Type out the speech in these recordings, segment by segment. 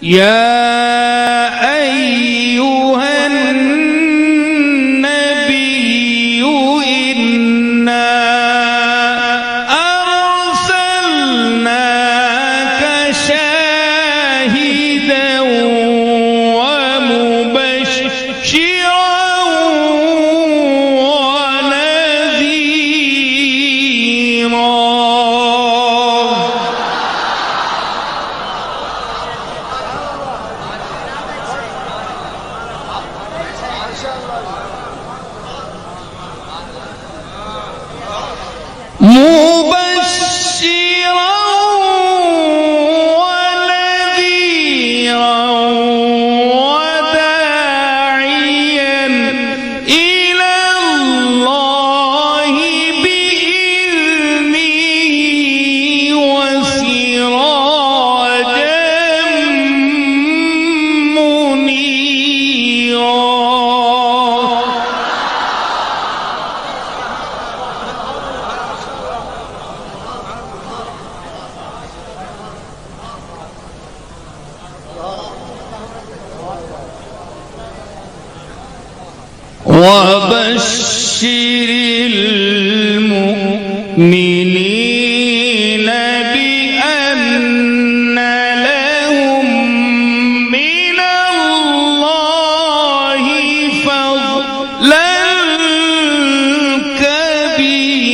يا أيها النبي إنا أرسلناك شاهدا ومبشرا مبشرا ونذيرا وداعيا إلى الله بإذنه وسراجا منيرا. وبشر المؤمنين بأن لهم من الله فضلا كبيرا.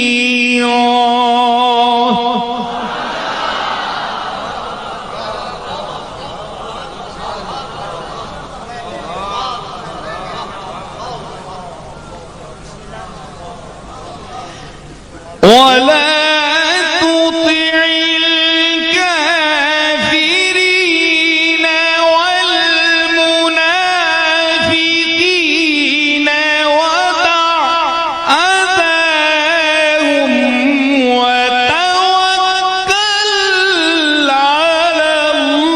ولا تطع الكافرين والمنافقين ودع أذاهم وتوكل على الله.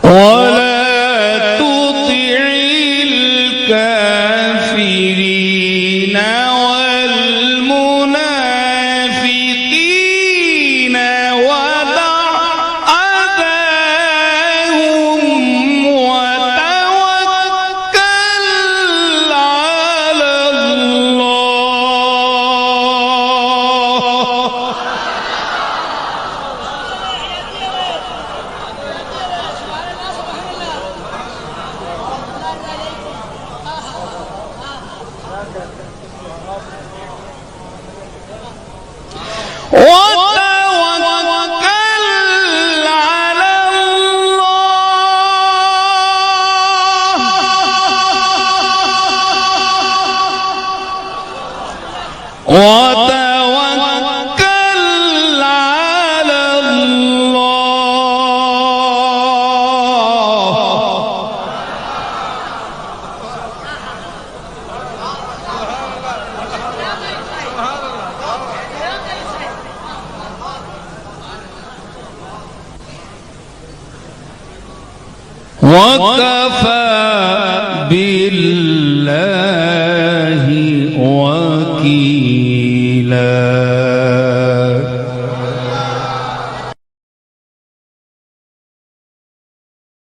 ولا تطع الكافرين والمنافقين ودع أذاهم وتوكل على الله. وتوكل على الله. وتوكل على الله. وكفى بالله وكيلا.